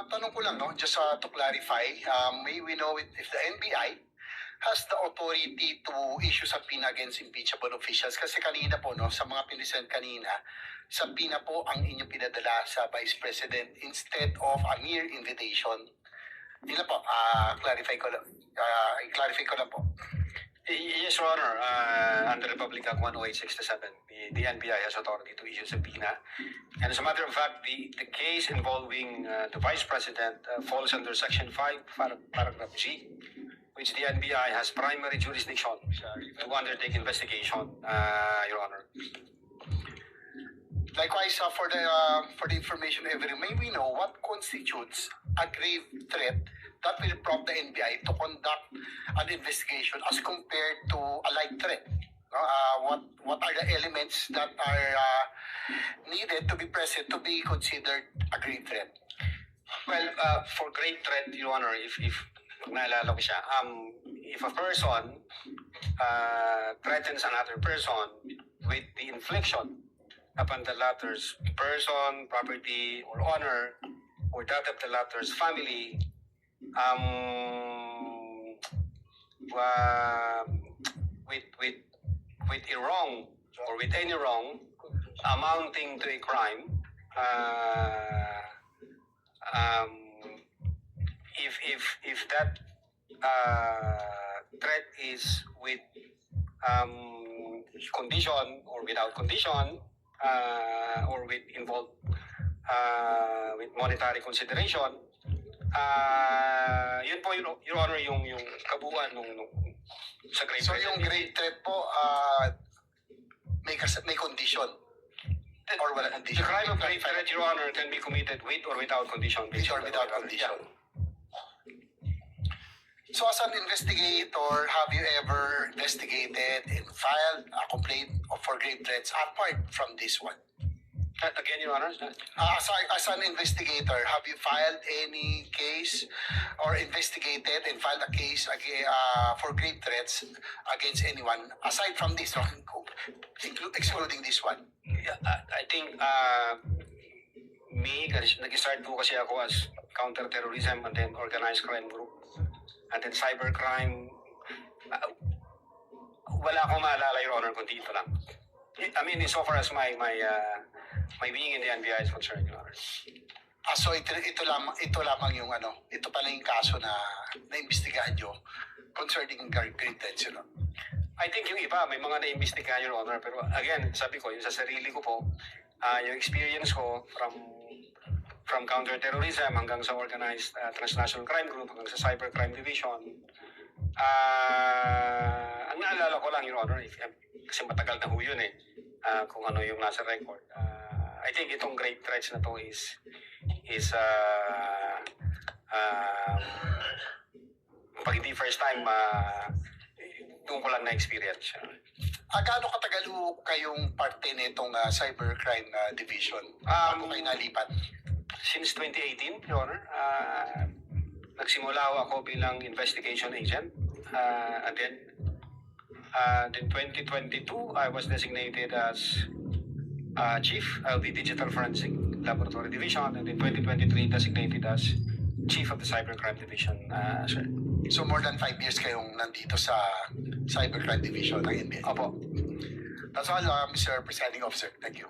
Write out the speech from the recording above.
Tanong ko lang, no, just to clarify, may we know if the NBI has the authority to issue subpoena against impeachable officials? Kasi kanina po, no, sa mga pinisend kanina, subpoena po ang inyong pinadala sa Vice President instead of a mere invitation. Yun lang po, clarify ko lang po. Yes, Your Honor. Under Republic Act 10867, the NBI has authority to issue subpoena. And as a matter of fact, the case involving the Vice President falls under Section 5, Paragraph G, which the NBI has primary jurisdiction to undertake investigation, Your Honor. Likewise, for the information may we know what constitutes a grave threat that will prompt the NBI to conduct an investigation as compared to a light threat? What are the elements that are needed to be present to be considered a grave threat? Well, for grave threat, Your Honor, if naalala ko siya, if a person threatens another person with the infliction upon the latter's person, property, or honor, or that of the latter's family, with a wrong or with any wrong amounting to a crime, if that threat is with condition or without condition, or with involved with monetary consideration, yun po, Your Honor, yung kabuuan nung sa grave So threat. yung grave threat po, may condition or wala The condition? crime of grave threat, Your Honor, can be committed with or without condition. With or without condition. So as an investigator, have you ever investigated and filed a complaint for grave threats apart from this one? Again, Your Honor? As an investigator, have you filed any case or investigated and filed a case for grave threats against anyone aside from this, excluding this one? Yeah, I think nag-start po kasi ako as counter-terrorism and then organized crime group and then cybercrime. Wala akong maalala, Your Honor, kundi ito lang. I mean, so far as my being in the NBI is concerned, Your Honor. So ito lamang yung ito pala yung kaso na naimbestigahan nyo concerning grave threats, you know? I think yung iba, may mga naimbestigahan, Your Honor, pero again, sabi ko, yung sa sarili ko po, yung experience ko from counter-terrorism hanggang sa organized transnational crime group, hanggang sa cybercrime division, ang naalala ko lang, Your Honor, kasi matagal na ho yun kung ano yung nasa record. I think itong grave threats na to is pag hindi first time, doon ko lang na-experience. Gaano katagal kayong parte nitong cybercrime division? Bago kayo nalipat? Since 2018, Your Honor, nagsimula ako bilang investigation agent. And then 2022, I was designated as Chief of the Digital Forensic Laboratory Division, and in 2023, designated as Chief of the Cybercrime Division, sir. So more than 5 years kayong nandito sa Cybercrime Division ng NBI? Opo. That's all, Mr. Presiding Officer. Thank you.